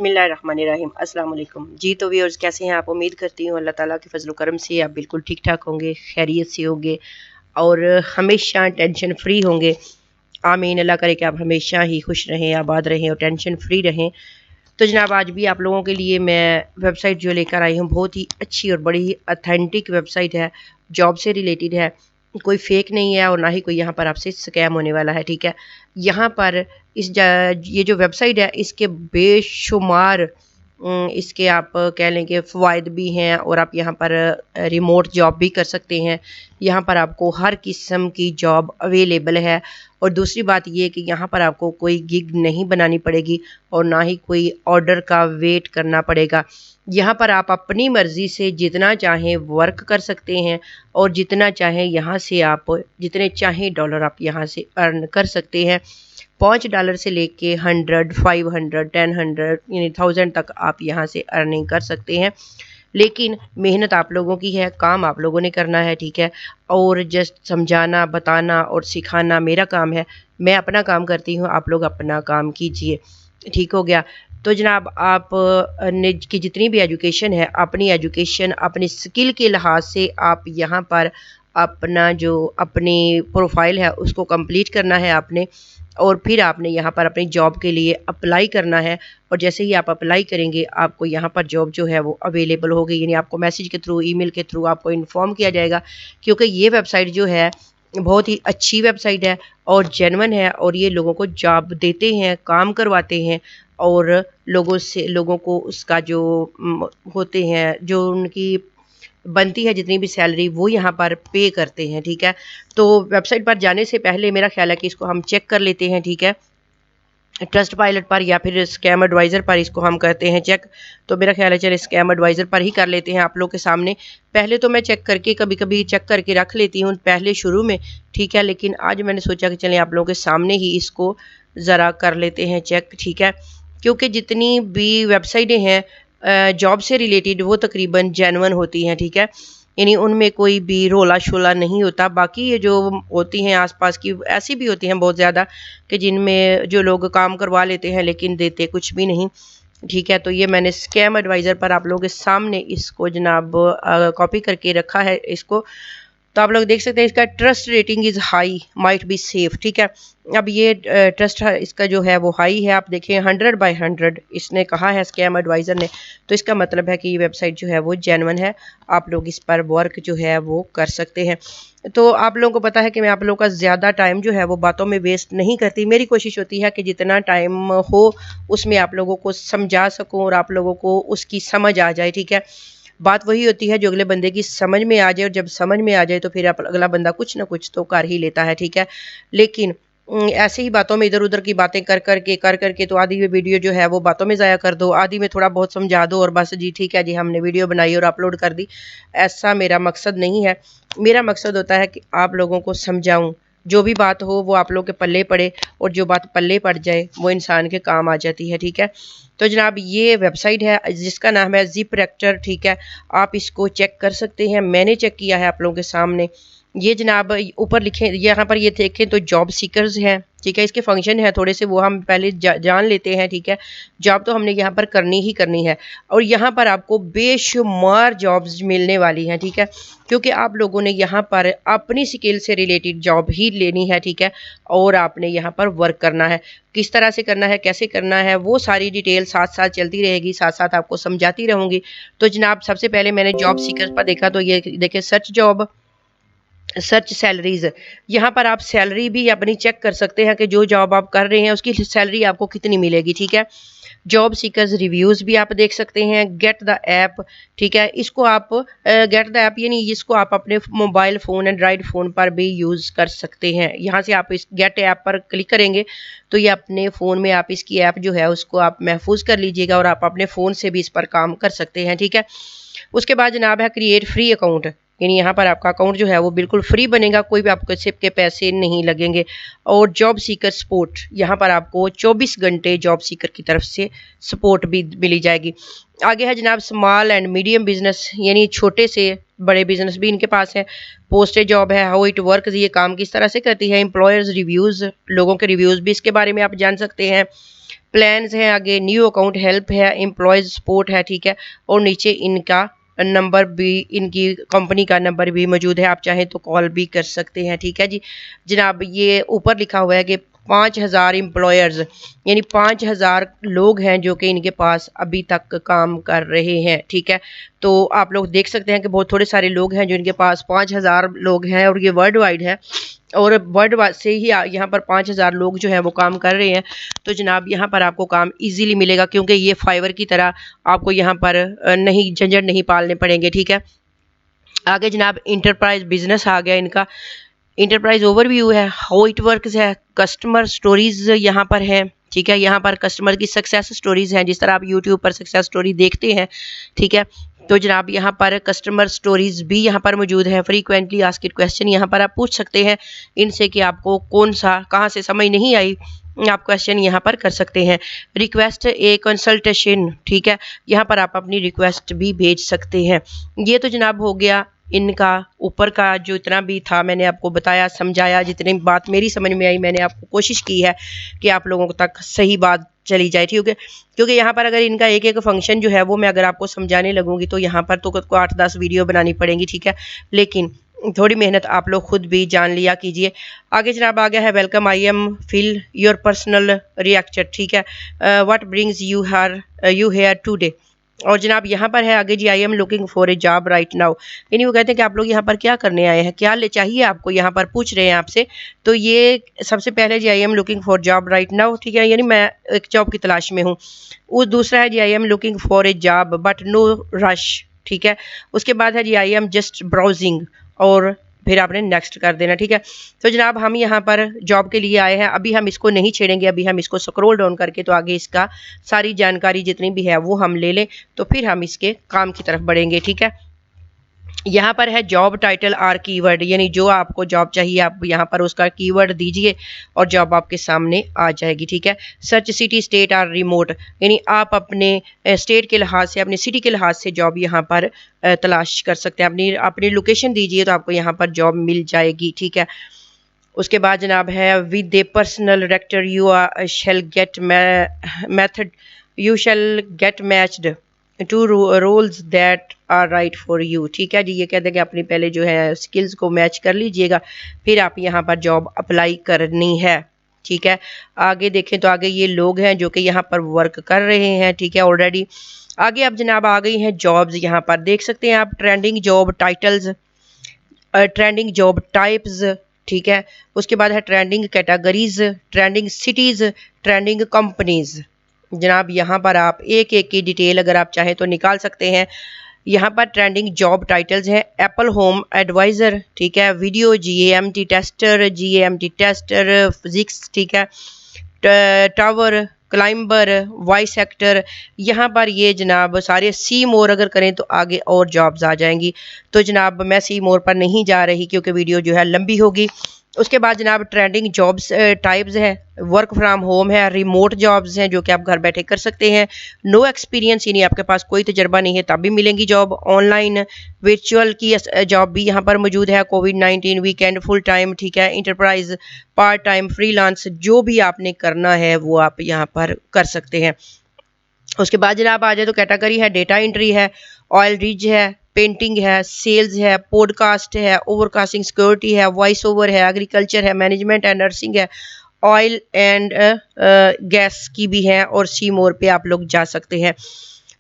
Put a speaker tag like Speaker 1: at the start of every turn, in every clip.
Speaker 1: बिस्मिल्लाहिर्रहमानिर्रहीम अस्सलाम वालेकुम जी। तो व्यूअर्स कैसे हैं आप? उम्मीद करती हूँ अल्लाह ताला के फजल करम से आप बिल्कुल ठीक ठाक होंगे, खैरियत से होंगे और हमेशा टेंशन फ्री होंगे। आमीन। अल्लाह करे कि आप हमेशा ही खुश रहें, आबाद रहें और टेंशन फ्री रहें। तो जनाब आज भी आप लोगों के लिए मैं वेबसाइट जो लेकर आई हूँ बहुत ही अच्छी और बड़ी ही अथेंटिक वेबसाइट है, जॉब से रिलेटेड है, कोई फेक नहीं है और ना ही कोई यहाँ पर आपसे स्कैम होने वाला है। ठीक है, यहाँ पर ये जो वेबसाइट है इसके बेशुमार इसके आप कह लें कि फ़वाइद भी हैं और आप यहाँ पर रिमोट जॉब भी कर सकते हैं। यहाँ पर आपको हर किस्म की जॉब अवेलेबल है और दूसरी बात ये कि यहाँ पर आपको कोई गिग नहीं बनानी पड़ेगी और ना ही कोई ऑर्डर का वेट करना पड़ेगा। यहाँ पर आप अपनी मर्ज़ी से जितना चाहें वर्क कर सकते हैं और जितना चाहें यहाँ से आप जितने चाहें डॉलर आप यहाँ से अर्न कर सकते हैं। $5 से लेके 100, 500, 1000 यानी 1000 तक आप यहाँ से अर्निंग कर सकते हैं। लेकिन मेहनत आप लोगों की है, काम आप लोगों ने करना है। ठीक है, और जस्ट समझाना, बताना और सिखाना मेरा काम है। मैं अपना काम करती हूँ, आप लोग अपना काम कीजिए। ठीक हो गया। तो जनाब आप ने की जितनी भी एजुकेशन है, अपनी एजुकेशन अपनी स्किल के लिहाज से आप यहाँ पर अपना जो अपनी प्रोफाइल है उसको कंप्लीट करना है आपने, और फिर आपने यहाँ पर अपनी जॉब के लिए अप्लाई करना है। और जैसे ही आप अप्लाई करेंगे आपको यहाँ पर जॉब जो है वो अवेलेबल होगी, यानी आपको मैसेज के थ्रू, ईमेल के थ्रू आपको इन्फॉर्म किया जाएगा। क्योंकि ये वेबसाइट जो है बहुत ही अच्छी वेबसाइट है और जेन्युइन है और ये लोगों को जॉब देते हैं, काम करवाते हैं और लोगों को उसका जो होते हैं जो उनकी बनती है जितनी भी सैलरी वो यहाँ पर पे करते हैं। ठीक है, तो वेबसाइट पर जाने से पहले मेरा ख्याल है कि इसको हम चेक कर लेते हैं। ठीक है, ट्रस्ट पायलट पर या फिर स्कैम एडवाइज़र पर इसको हम करते हैं चेक। तो मेरा ख्याल है चले स्कैम एडवाइज़र पर ही कर लेते हैं आप लोग के सामने। पहले तो मैं चेक करके कभी कभी चेक करके रख लेती हूँ पहले शुरू में। ठीक है, लेकिन आज मैंने सोचा कि चलें आप लोगों के सामने ही इसको ज़रा कर लेते हैं चेक। ठीक है, क्योंकि जितनी भी वेबसाइटें हैं जॉब से रिलेटेड वो तकरीबन जेन्युइन होती हैं। ठीक है, यानी उनमें कोई भी रोला शोला नहीं होता। बाकी ये जो होती हैं आसपास की ऐसी भी होती हैं बहुत ज़्यादा कि जिनमें जो लोग काम करवा लेते हैं लेकिन देते कुछ भी नहीं। ठीक है, तो ये मैंने स्कैम एडवाइज़र पर आप लोगों के सामने इसको जनाब कॉपी करके रखा है इसको। तो आप लोग देख सकते हैं इसका trust rating is high, might be safe. ठीक है, अब ये ट्रस्ट इसका जो है वो हाई है। आप देखें 100/100 इसने कहा है स्कैम एडवाइज़र ने, तो इसका मतलब है कि ये वेबसाइट जो है वो जेन्युइन है। आप लोग इस पर वर्क जो है वो कर सकते हैं। तो आप लोगों को पता है कि मैं आप लोगों का ज़्यादा टाइम जो है वो बातों में वेस्ट नहीं करती। मेरी कोशिश होती है कि जितना टाइम हो उसमें आप लोगों को समझा सकूँ और आप लोगों को उसकी समझ आ जाए। ठीक है, बात वही होती है जो अगले बंदे की समझ में आ जाए, और जब समझ में आ जाए तो फिर अगला बंदा कुछ ना कुछ तो कर ही लेता है। ठीक है, लेकिन ऐसे ही बातों में इधर उधर की बातें कर करके तो आधी वीडियो जो है वो बातों में ज़ाया कर दो, आधी में थोड़ा बहुत समझा दो और बस जी ठीक है जी हमने वीडियो बनाई और अपलोड कर दी। ऐसा मेरा मकसद नहीं है। मेरा मकसद होता है कि आप लोगों को समझाऊँ, जो भी बात हो वो आप लोग के पल्ले पड़े और जो बात पल्ले पड़ जाए वो इंसान के काम आ जाती है। ठीक है, तो जनाब ये वेबसाइट है जिसका नाम है ज़िपरेक्टर। ठीक है, आप इसको चेक कर सकते हैं, मैंने चेक किया है आप लोगों के सामने। ये जनाब ऊपर लिखे यहाँ पर ये देखें तो जॉब सीकर्स हैं। ठीक है, इसके फंक्शन है थोड़े से वो हम पहले जान लेते हैं। ठीक है, जॉब तो हमने यहाँ पर करनी ही करनी है और यहाँ पर आपको बेशुमार जॉब्स मिलने वाली हैं। ठीक है, क्योंकि आप लोगों ने यहाँ पर अपनी स्किल से रिलेटेड जॉब ही लेनी है। ठीक है, और आपने यहाँ पर वर्क करना है। किस तरह से करना है, कैसे करना है, वो सारी डिटेल साथ साथ चलती रहेगी, साथ साथ आपको समझाती रहूँगी। तो जनाब सबसे पहले मैंने जॉब सीकर्स पर देखा तो ये देखें सर्च जॉब, सर्च सैलरीज। यहाँ पर आप सैलरी भी अपनी चेक कर सकते हैं कि जो जॉब आप कर रहे हैं उसकी सैलरी आपको कितनी मिलेगी। ठीक है, जॉब सीकर्स रिव्यूज़ भी आप देख सकते हैं। गेट द ऐप, ठीक है, इसको आप गेट द ऐप यानी इसको आप अपने मोबाइल फ़ोन एंड्रॉइड फ़ोन पर भी यूज़ कर सकते हैं। यहाँ से आप इस गेट ऐप पर क्लिक करेंगे तो ये अपने फ़ोन में आप इसकी ऐप जो है उसको आप महफूज कर लीजिएगा और आप अपने फ़ोन से भी इस पर काम कर सकते हैं। ठीक है, उसके बाद जनाब है क्रिएट फ्री अकाउंट, यानी यहाँ पर आपका अकाउंट जो है वो बिल्कुल फ्री बनेगा, कोई भी आपको सिर्फ के पैसे नहीं लगेंगे। और जॉब सीकर सपोर्ट, यहाँ पर आपको 24 घंटे जॉब सीकर की तरफ से सपोर्ट भी मिली जाएगी। आगे है जनाब स्मॉल एंड मीडियम बिजनेस, यानी छोटे से बड़े बिजनेस भी इनके पास है। पोस्टेड जॉब है, हाउ इट वर्क, ये काम किस तरह से करती है। एम्प्लॉयर्स रिव्यूज़, लोगों के रिव्यूज़ भी इसके बारे में आप जान सकते हैं। प्लान्स हैं, आगे न्यू अकाउंट हेल्प है, एम्प्लॉयज सपोर्ट है, ठीक है। और नीचे इनका नंबर भी, इनकी कंपनी का नंबर भी मौजूद है, आप चाहें तो कॉल भी कर सकते हैं, ठीक है जी जनाब। ये ऊपर लिखा हुआ है कि 5000 एम्प्लॉयर्स यानी 5000 लोग हैं जो कि इनके पास अभी तक काम कर रहे हैं, ठीक है। तो आप लोग देख सकते हैं कि बहुत थोड़े सारे लोग हैं जो इनके पास 5000 लोग हैं, और ये वर्ल्ड वाइड है, और वर्ल्ड वाइड से ही यहाँ पर 5000 लोग जो हैं वो काम कर रहे हैं। तो जनाब यहाँ पर आपको काम इजीली मिलेगा, क्योंकि ये फाइवर की तरह आपको यहाँ पर नहीं झंझट नहीं पालने पड़ेंगे, ठीक है। आगे जनाब इंटरप्राइज बिजनेस आ गया इनका, इंटरप्राइज ओवरव्यू है, हाउ इट वर्क्स है, कस्टमर स्टोरीज यहाँ पर है, ठीक है। यहाँ पर कस्टमर की सक्सेस स्टोरीज हैं, जिस तरह आप यूट्यूब पर सक्सेस स्टोरी देखते हैं, ठीक है। तो जनाब यहाँ पर कस्टमर स्टोरीज भी यहाँ पर मौजूद है। फ्रीक्वेंटली आस्क्ड क्वेश्चन यहाँ पर आप पूछ सकते हैं इनसे कि आपको कौन सा कहाँ से समझ नहीं आई, आप क्वेश्चन यहाँ पर कर सकते हैं। रिक्वेस्ट ए कंसल्टेशन, ठीक है, यहाँ पर आप अपनी रिक्वेस्ट भी भेज सकते हैं। ये तो जनाब हो गया इनका ऊपर का जो इतना भी था मैंने आपको बताया समझाया, जितनी बात मेरी समझ में आई मैंने आपको कोशिश की है कि आप लोगों तक सही बात चली जाए, ठीक है। क्योंकि यहाँ पर अगर इनका एक एक फंक्शन जो है वो मैं अगर आपको समझाने लगूंगी तो यहाँ पर तो को 8-10 वीडियो बनानी पड़ेंगी, ठीक है। लेकिन थोड़ी मेहनत आप लोग खुद भी जान लिया कीजिए। आगे जनाब आ गया है welcome I am feel your personal reaction, ठीक है, what brings you here today. और जनाब यहाँ पर है आगे जी I am looking for a job right now, यानी वो कहते हैं कि आप लोग यहाँ पर क्या करने आए हैं, क्या ले चाहिए आपको, यहाँ पर पूछ रहे हैं आपसे। तो ये सबसे पहले जी I am looking for job right now, ठीक है, यानी मैं एक जॉब की तलाश में हूँ। वो दूसरा है जी I am looking for a job but no rush, ठीक है। उसके बाद है जी आई एम जस्ट ब्राउजिंग, और फिर आपने नेक्स्ट कर देना, ठीक है। तो जनाब हम यहाँ पर जॉब के लिए आए हैं, अभी हम इसको नहीं छेड़ेंगे, अभी हम इसको स्क्रॉल डाउन करके तो आगे इसका सारी जानकारी जितनी भी है वो हम ले लें, तो फिर हम इसके काम की तरफ बढ़ेंगे, ठीक है। यहाँ पर है जॉब टाइटल आर कीवर्ड, यानी जो आपको जॉब चाहिए आप यहाँ पर उसका कीवर्ड दीजिए और जॉब आपके सामने आ जाएगी, ठीक है। Search city state or remote, यानी आप अपने स्टेट के लिहाज से अपने सिटी के लिहाज से जॉब यहाँ पर तलाश कर सकते हैं। अपनी अपनी लोकेशन दीजिए तो आपको यहाँ पर जॉब मिल जाएगी, ठीक है। उसके बाद जनाब है with a personal director you shall get method you shall get matched to roles that are right for you, ठीक है जी। ये कहते हैं कि अपनी पहले जो है स्किल्स को मैच कर लीजिएगा, फिर आप यहाँ पर जॉब अप्लाई करनी है, ठीक है। आगे देखें तो आगे ये लोग हैं जो कि यहाँ पर वर्क कर रहे हैं, ठीक है ऑलरेडी। आगे अब जनाब आ गई हैं जॉब्स, यहाँ पर देख सकते हैं आप trending job titles, trending job types, ठीक है। उसके बाद है trending categories, trending cities, trending companies. जनाब यहाँ पर आप एक एक की डिटेल अगर आप चाहें तो निकाल सकते हैं। यहाँ पर ट्रेंडिंग जॉब टाइटल्स हैं एप्पल होम एडवाइज़र, ठीक है, वीडियो GAMT टेस्टर फिजिक्स, ठीक है, टावर क्लाइंबर, वॉइस एक्टर। यहाँ पर ये जनाब सारे सी मोर अगर करें तो आगे और जॉब्स आ जाएंगी। तो जनाब मैं सी मोर पर नहीं जा रही क्योंकि वीडियो जो है लंबी होगी। उसके बाद जनाब ट्रेंडिंग जॉब्स टाइप्स है, वर्क फ्रॉम होम है, रिमोट जॉब्स हैं जो कि आप घर बैठे कर सकते हैं, नो एक्सपीरियंस यानी आपके पास कोई तजर्बा नहीं है तब भी मिलेंगी जॉब, ऑनलाइन वर्चुअल की जॉब भी यहाँ पर मौजूद है, कोविड-19 वीकेंड फुल टाइम, ठीक है, इंटरप्राइज पार्ट टाइम फ्रीलांस, जो भी आपने करना है वो आप यहाँ पर कर सकते हैं। उसके बाद जनाब आ जाए तो कैटेगरी है डेटा एंट्री है, ऑयल रिज है, पेंटिंग है, सेल्स है, पॉडकास्ट है, ओवरकास्टिंग सिक्योरिटी है, वॉइस ओवर है, एग्रीकल्चर है, मैनेजमेंट है, नर्सिंग है, ऑयल एंड गैस की भी है, और सी मोर पे आप लोग जा सकते हैं।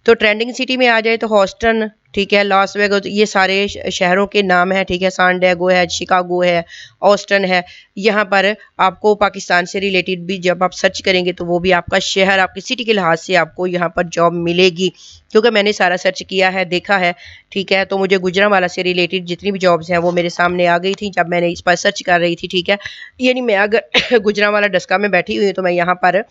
Speaker 1: तो ट्रेंडिंग सिटी में आ जाए तो हॉस्टन, ठीक है, लॉस वेगास, ये सारे शहरों के नाम हैं, ठीक है, सान डिएगो है, शिकागो है, ऑस्टन है। यहाँ पर आपको पाकिस्तान से रिलेटेड भी जब आप सर्च करेंगे तो वो भी आपका शहर आपकी सिटी के लिहाज से आपको यहाँ पर जॉब मिलेगी, क्योंकि मैंने सारा सर्च किया है देखा है, ठीक है। तो मुझे गुजरांवाला से रिलेटेड जितनी भी जॉब्स हैं वो मेरे सामने आ गई थी जब मैंने इस पर सर्च कर रही थी, ठीक है। यानी मैं अगर गुजरांवाला डस्का में बैठी हुई हूँ तो मैं यहाँ पर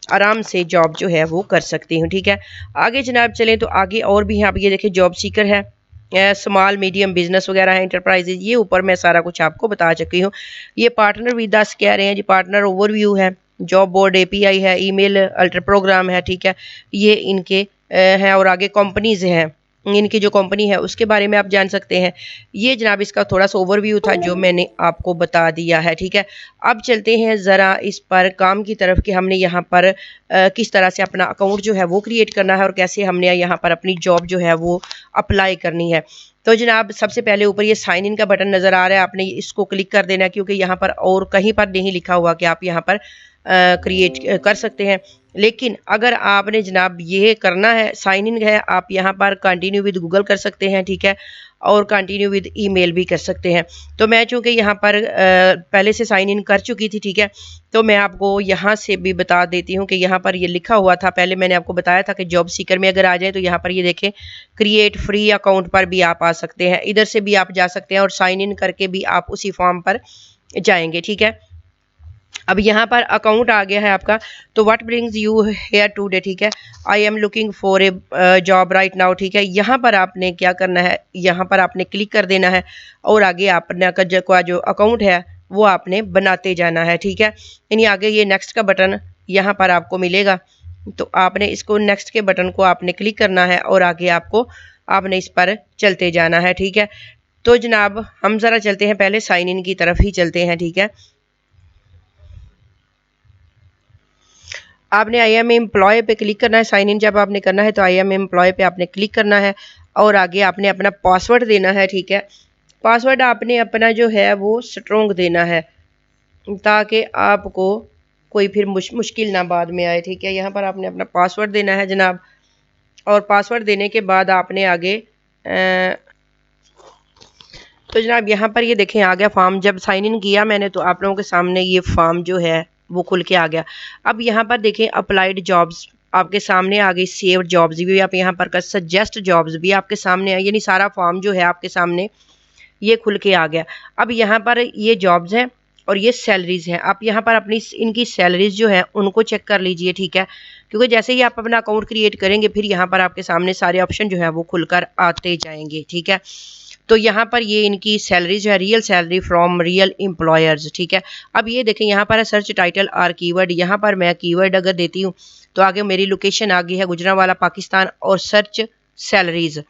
Speaker 1: आराम से जॉब जो है वो कर सकती हूँ, ठीक है। आगे जनाब चलें तो आगे और भी हैं, आप ये देखिए जॉब सीकर है, स्मॉल मीडियम बिजनेस वगैरह है, इंटरप्राइजेज, ये ऊपर मैं सारा कुछ आपको बता चुकी हूँ। ये पार्टनर विद अस कह रहे हैं जी, पार्टनर ओवरव्यू है, जॉब बोर्ड API है, ईमेल अल्टर प्रोग्राम है, ठीक है, ये इनके हैं। और आगे कंपनीज हैं, इनकी जो कंपनी है उसके बारे में आप जान सकते हैं। ये जनाब इसका थोड़ा सा ओवरव्यू था जो मैंने आपको बता दिया है, ठीक है। अब चलते हैं ज़रा इस पर काम की तरफ कि हमने यहाँ पर किस तरह से अपना अकाउंट जो है वो क्रिएट करना है और कैसे हमने यहाँ पर अपनी जॉब जो है वो अप्लाई करनी है। तो जनाब सबसे पहले ऊपर ये साइन इन का बटन नज़र आ रहा है, आपने इसको क्लिक कर देना है क्योंकि यहाँ पर और कहीं पर नहीं लिखा हुआ कि आप यहाँ पर क्रिएट कर सकते हैं। लेकिन अगर आपने जनाब ये करना है, साइन इन है, आप यहाँ पर कंटिन्यू विद गूगल कर सकते हैं, ठीक है, और कंटिन्यू विद ईमेल भी कर सकते हैं। तो मैं चूँकि यहाँ पर पहले से साइन इन कर चुकी थी, ठीक है, तो मैं आपको यहाँ से भी बता देती हूँ कि यहाँ पर ये लिखा हुआ था। पहले मैंने आपको बताया था कि जॉब सीकर में अगर आ जाए तो यहाँ पर ये देखें क्रिएट फ्री अकाउंट पर भी आप आ सकते हैं, इधर से भी आप जा सकते हैं और साइन इन करके भी आप उसी फॉर्म पर जाएंगे, ठीक है। अब यहाँ पर अकाउंट आ गया है आपका, तो what brings you here today, ठीक है, आई am looking for a job right now, ठीक है। यहाँ पर आपने क्या करना है, यहाँ पर आपने क्लिक कर देना है और आगे आपने का जो अकाउंट है वो आपने बनाते जाना है, ठीक है। यानी आगे ये नेक्स्ट का बटन यहाँ पर आपको मिलेगा, तो आपने इसको नेक्स्ट के बटन को आपने क्लिक करना है और आगे आपने इस पर चलते जाना है, ठीक है। तो जनाब हम ज़रा चलते हैं, पहले साइन इन की तरफ ही चलते हैं, ठीक है। आपने आई एम एम्प्लॉय पे क्लिक करना है। साइन इन जब आपने करना है तो आई एम एम्प्लॉय पे आपने क्लिक करना है और आगे आपने अपना पासवर्ड देना है, ठीक है। पासवर्ड आपने अपना जो है वो स्ट्रोंग देना है ताकि आपको कोई फिर मुश्किल ना बाद में आए, ठीक है। यहाँ पर आपने अपना पासवर्ड देना है जनाब, और पासवर्ड देने के बाद आपने आगे तो जनाब यहाँ पर ये देखें आ गया फॉर्म। जब साइन इन किया मैंने तो आप लोगों के सामने ये फॉर्म जो है वो खुल के आ गया। अब यहाँ पर देखें अप्लाइड जॉब्स आपके सामने आ गई, सेव्ड जॉब्स भी आप यहाँ पर कर, सजेस्ट जॉब्स भी आपके सामने है, यानी सारा फॉर्म जो है आपके सामने ये खुल के आ गया। अब यहाँ पर ये जॉब्स हैं और ये सैलरीज हैं। आप यहाँ पर अपनी इनकी सैलरीज जो है उनको चेक कर लीजिए, ठीक है, क्योंकि जैसे ही आप अपना अकाउंट क्रिएट करेंगे फिर यहाँ पर आपके सामने सारे ऑप्शन जो है वो खुलकर आते जाएंगे, ठीक है। तो यहाँ पर ये इनकी सैलरी जो है real salary from real employers, ठीक है। अब ये देखें यहाँ पर है सर्च टाइटल आर कीवर्ड, यहाँ पर मैं कीवर्ड अगर देती हूँ तो आगे मेरी लोकेशन आ गई है गुजरांवाला पाकिस्तान और सर्च सैलरीज,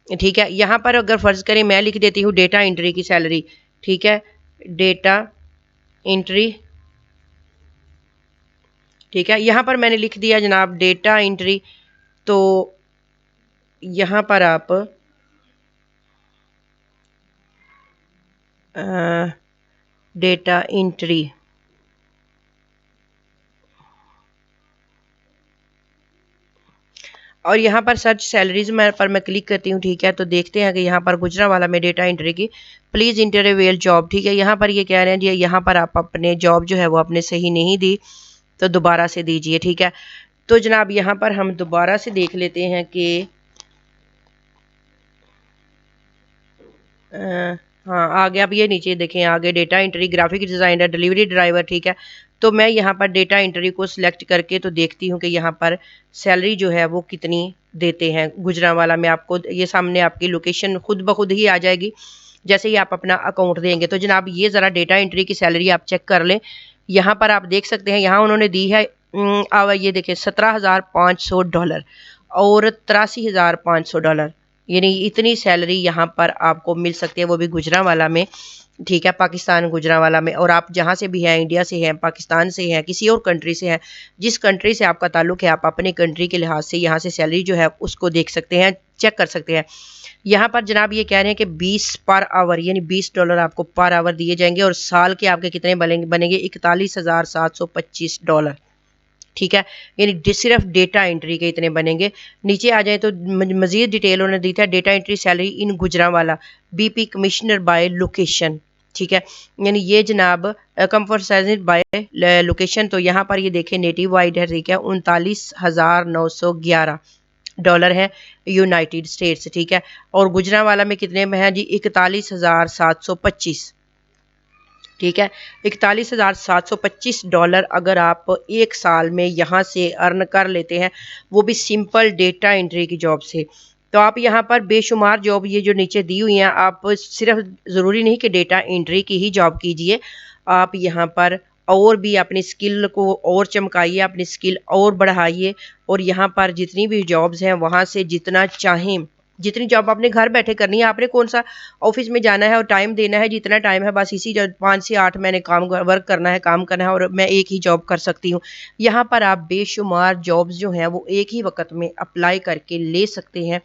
Speaker 1: ठीक है। यहाँ पर अगर फ़र्ज़ करें मैं लिख देती हूँ डेटा एंट्री की सैलरी, ठीक है, डेटा एंट्री, ठीक है। यहाँ पर मैंने लिख दिया जनाब डेटा एंट्री, तो यहाँ पर आप डेटा एंट्री और यहाँ पर सर्च सैलरीज पर मैं क्लिक करती हूँ, ठीक है। तो देखते हैं कि यहाँ पर गुजरांवाला में डेटा एंट्री की प्लीज़ इंटर अवेल जॉब, ठीक है। यहाँ पर ये कह रहे हैं जी यहाँ पर आप अपने जॉब जो है वो आपने सही नहीं दी तो दोबारा से दीजिए, ठीक है। तो जनाब यहाँ पर हम दोबारा से देख लेते हैं कि हाँ आ गया। अब ये नीचे देखें आगे data entry, graphic designer, delivery driver, ठीक है। तो मैं यहाँ पर डेटा एंट्री को सिलेक्ट करके तो देखती हूँ कि यहाँ पर सैलरी जो है वो कितनी देते हैं गुजरांवाला में। आपको ये सामने आपकी लोकेशन खुद ब खुद ही आ जाएगी जैसे ही आप अपना अकाउंट देंगे। तो जनाब ये ज़रा डेटा एंट्री की सैलरी आप चेक कर लें। यहाँ पर आप देख सकते हैं यहाँ उन्होंने दी है ये देखें $17,500 और $83,500, यानी इतनी सैलरी यहाँ पर आपको मिल सकती है, वो भी गुजरांवाला में, ठीक है, पाकिस्तान गुजरांवाला में। और आप जहाँ से भी हैं, इंडिया से हैं, पाकिस्तान से हैं, किसी और कंट्री से हैं, जिस कंट्री से आपका ताल्लुक है, आप अपने कंट्री के लिहाज से यहाँ से सैलरी जो है उसको देख सकते हैं, चेक कर सकते हैं। यहाँ पर जनाब ये कह रहे हैं कि 20 पर आवर यानी $20 आपको पर आवर दिए जाएंगे और साल के आपके कितने बनेंगे $41,725, ठीक है, यानी सिर्फ डेटा एंट्री के इतने बनेंगे। नीचे आ जाए तो मजीद डिटेल उन्होंने दी था data entry salary in Gujranwala BP commissioner by location, ठीक है, यानी ये जनाब कंफर्ट बाय लोकेशन। तो यहाँ पर ये देखें नेटिव वाइड है, ठीक है, $39,911 है यूनाइटेड स्टेट्स, ठीक है। और गुजरांवाला में कितने में है जी 41,725, ठीक है, $41,725 अगर आप एक साल में यहाँ से अर्न कर लेते हैं, वो भी सिंपल डेटा एंट्री की जॉब से। तो आप यहाँ पर बेशुमार जॉब ये जो नीचे दी हुई हैं, आप सिर्फ ज़रूरी नहीं कि डेटा एंट्री की ही जॉब कीजिए, आप यहाँ पर और भी अपनी स्किल को और चमकाइए, अपनी स्किल और बढ़ाइए और यहाँ पर जितनी भी जॉब्स हैं वहाँ से जितना चाहें जितनी जॉब आपने घर बैठे करनी है, आपने कौन सा ऑफिस में जाना है और टाइम देना है, जितना टाइम है बस इसी 5 से 8 मैंने वर्क करना है, काम करना है और मैं एक ही जॉब कर सकती हूँ। यहाँ पर आप बेशुमार जॉब्स जो हैं वो एक ही वक्त में अप्लाई करके ले सकते हैं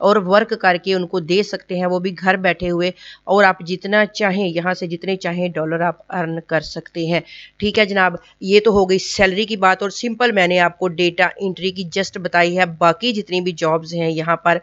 Speaker 1: और वर्क करके उनको दे सकते हैं, वो भी घर बैठे हुए। और आप जितना चाहें यहाँ से जितने चाहें डॉलर आप अर्न कर सकते हैं। ठीक है जनाब, ये तो हो गई सैलरी की बात और सिंपल मैंने आपको डेटा एंट्री की जस्ट बताई है। बाकी जितनी भी जॉब्स हैं यहाँ पर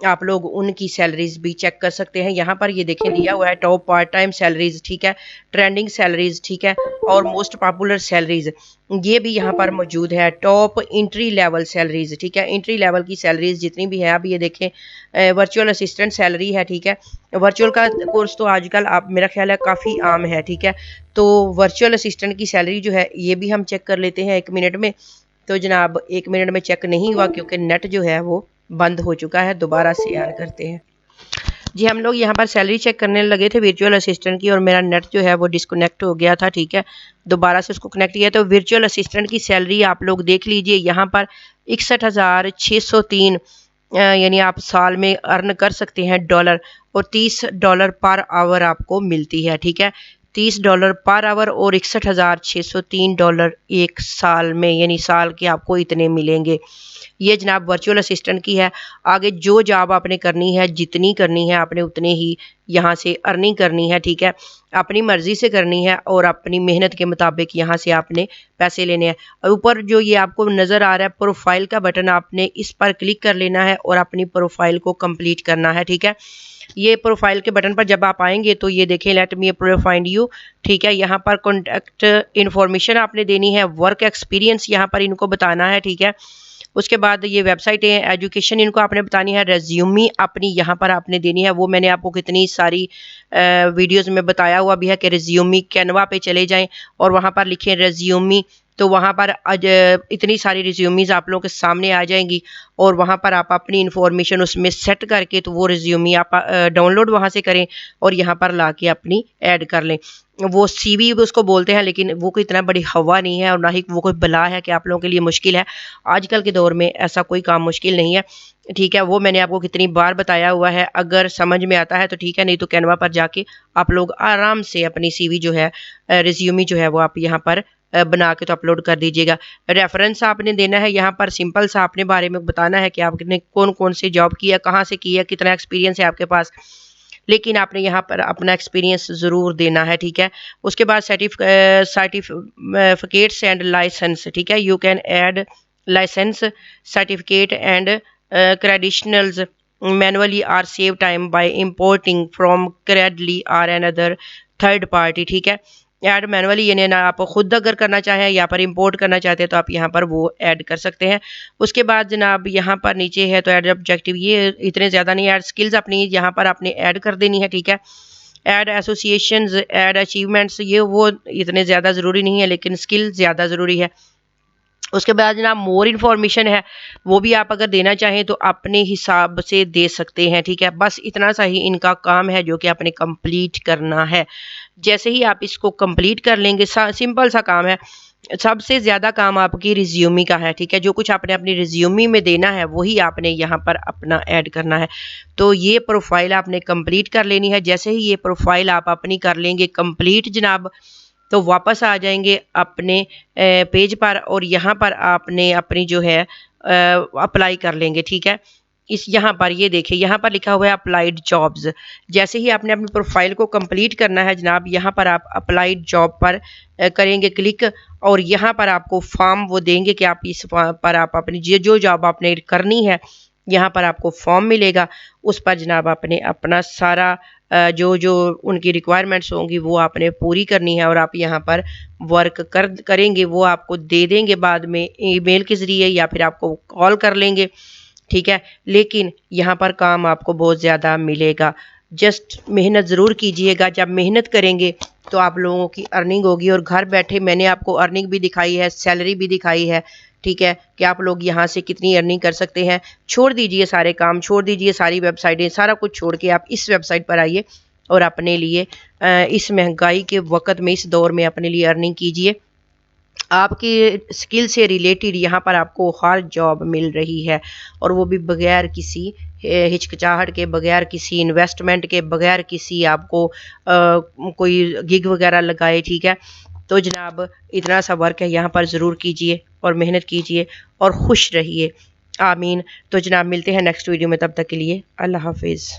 Speaker 1: आप लोग उनकी सैलरीज भी चेक कर सकते हैं। यहाँ पर ये देखें दिया हुआ है टॉप पार्ट टाइम सैलरीज, ठीक है, ट्रेंडिंग सैलरीज, ठीक है, और मोस्ट पॉपुलर सैलरीज ये भी यहाँ पर मौजूद है। टॉप एंट्री लेवल सैलरीज, ठीक है, एंट्री लेवल की सैलरीज जितनी भी हैं अब ये देखें। वर्चुअल असिस्टेंट सैलरी है, ठीक है, वर्चुअल का कोर्स तो आजकल आप मेरा ख्याल है काफ़ी आम है, ठीक है। तो वर्चुअल असिस्टेंट की सैलरी जो है ये भी हम चेक कर लेते हैं 1 मिनट में। तो जनाब 1 मिनट में चेक नहीं हुआ क्योंकि नेट जो है वो बंद हो चुका है, दोबारा से ऑन करते हैं जी। हम लोग यहाँ पर सैलरी चेक करने लगे थे वर्चुअल असिस्टेंट की और मेरा नेट जो है वो डिस्कनेक्ट हो गया था, ठीक है, दोबारा से उसको कनेक्ट किया। तो वर्चुअल असिस्टेंट की सैलरी आप लोग देख लीजिए यहाँ पर 61,603 यानी आप साल में अर्न कर सकते हैं डॉलर, और $30 पर आवर आपको मिलती है, ठीक है, $30 पर आवर और $61,603 एक साल में, यानी साल के आपको इतने मिलेंगे। ये जनाब वर्चुअल असिस्टेंट की है। आगे जो जॉब आपने करनी है जितनी करनी है आपने उतने ही यहाँ से अर्निंग करनी है, ठीक है, अपनी मर्जी से करनी है और अपनी मेहनत के मुताबिक यहाँ से आपने पैसे लेने हैं। ऊपर जो ये आपको नज़र आ रहा है प्रोफाइल का बटन, आपने इस पर क्लिक कर लेना है और अपनी प्रोफाइल को कंप्लीट करना है, ठीक है। ये प्रोफाइल के बटन पर जब आप आएंगे तो ये देखें लेट मी फाइंड यू, ठीक है, यहाँ पर कॉन्टैक्ट इन्फॉर्मेशन आपने देनी है, वर्क एक्सपीरियंस यहाँ पर इनको बताना है, ठीक है। उसके बाद ये वेबसाइट है, एजुकेशन इनको आपने बतानी है, रेज्यूमी अपनी यहाँ पर आपने देनी है। वो मैंने आपको कितनी सारी वीडियोस में बताया हुआ भी है कि रेज्यूमी कैनवा पे चले जाएं और वहाँ पर लिखें रेज्यूमी, तो वहाँ पर इतनी सारी रिज्यूमीज आप लोगों के सामने आ जाएंगी और वहाँ पर आप अपनी इन्फॉर्मेशन उसमें सेट करके तो वो रिज्यूमी आप डाउनलोड वहाँ से करें और यहाँ पर ला के अपनी ऐड कर लें। वो सीवी उसको बोलते हैं, लेकिन वो कोई इतना बड़ी हवा नहीं है और ना ही वो कोई बला है कि आप लोगों के लिए मुश्किल है। आजकल के दौर में ऐसा कोई काम मुश्किल नहीं है, ठीक है, वो मैंने आपको कितनी बार बताया हुआ है। अगर समझ में आता है तो ठीक है, नहीं तो कैनवा पर जाके आप लोग आराम से अपनी सीवी जो है रिज्यूमी जो है वो आप यहाँ पर बना के तो अपलोड कर दीजिएगा। रेफरेंस आपने देना है, यहाँ पर सिंपल सा अपने बारे में बताना है कि आपने कौन कौन से जॉब किया, कहाँ से किया, कितना एक्सपीरियंस है आपके पास, लेकिन आपने यहाँ पर अपना एक्सपीरियंस ज़रूर देना है, ठीक है। उसके बाद सर्टिफिकेट्स एंड लाइसेंस, ठीक है, you can add licence certificate and credentials manually or save time by importing from Credly or another third party, ठीक है। ऐड मैनुअली यानी ना आप खुद अगर करना चाहें या पर इंपोर्ट करना चाहते हैं तो आप यहाँ पर वो ऐड कर सकते हैं। उसके बाद जनाब यहाँ पर नीचे है तो ऐड ऑब्जेक्टिव, ये इतने ज़्यादा नहीं, ऐड स्किल्स अपनी यहाँ पर आपने ऐड कर देनी है, ठीक है। ऐड एसोसिएशंस, ऐड अचीवमेंट्स, ये वो इतने ज़्यादा ज़रूरी नहीं है लेकिन स्किल ज़्यादा ज़रूरी है। उसके बाद जनाब मोर इन्फॉर्मेशन है, वो भी आप अगर देना चाहें तो अपने हिसाब से दे सकते हैं, ठीक है। बस इतना सा ही इनका काम है जो कि आपने कंप्लीट करना है। जैसे ही आप इसको कंप्लीट कर लेंगे, सिंपल सा काम है। सबसे ज़्यादा काम आपकी रिज्यूमी का है, ठीक है, जो कुछ आपने अपनी रिज्यूमी में देना है वही आपने यहाँ पर अपना ऐड करना है। तो ये प्रोफाइल आपने कंप्लीट कर लेनी है। जैसे ही ये प्रोफाइल आप अपनी कर लेंगे कंप्लीट जनाब, तो वापस आ जाएंगे अपने पेज पर और यहाँ पर आपने अपनी जो है अप्लाई कर लेंगे, ठीक है। इस यहाँ पर ये देखिए यहाँ पर लिखा हुआ है अप्लाइड जॉब्स। जैसे ही आपने अपनी प्रोफाइल को कंप्लीट करना है जनाब, यहाँ पर आप अप्लाइड जॉब पर करेंगे क्लिक और यहाँ पर आपको फॉर्म वो देंगे कि आप इस पर आप अपनी जो जॉब आपने करनी है यहाँ पर आपको फॉर्म मिलेगा। उस पर जनाब आपने अपना सारा जो जो उनकी रिक्वायरमेंट्स होंगी वो आपने पूरी करनी है और आप यहाँ पर वर्क करेंगे। वो आपको दे देंगे बाद में ईमेल के ज़रिए या फिर आपको कॉल कर लेंगे, ठीक है। लेकिन यहाँ पर काम आपको बहुत ज़्यादा मिलेगा। जस्ट मेहनत ज़रूर कीजिएगा। जब मेहनत करेंगे तो आप लोगों की अर्निंग होगी और घर बैठे मैंने आपको अर्निंग भी दिखाई है, सैलरी भी दिखाई है, ठीक है, कि आप लोग यहाँ से कितनी अर्निंग कर सकते हैं। छोड़ दीजिए सारे काम, छोड़ दीजिए सारी वेबसाइटें, सारा कुछ छोड़ के आप इस वेबसाइट पर आइए और अपने लिए इस महंगाई के वक्त में, इस दौर में अपने लिए अर्निंग कीजिए। आपकी स्किल से रिलेटेड यहाँ पर आपको हर जॉब मिल रही है, और वो भी बगैर किसी हिचकिचाहट के, बगैर किसी इन्वेस्टमेंट के, बगैर किसी आपको कोई गिग वगैरह लगाए। ठीक है, तो जनाब इतना सा वर्क है यहाँ पर, ज़रूर कीजिए और मेहनत कीजिए और खुश रहिए। आमीन। तो जनाब मिलते हैं नेक्स्ट वीडियो में, तब तक के लिए अल्लाह हाफिज़।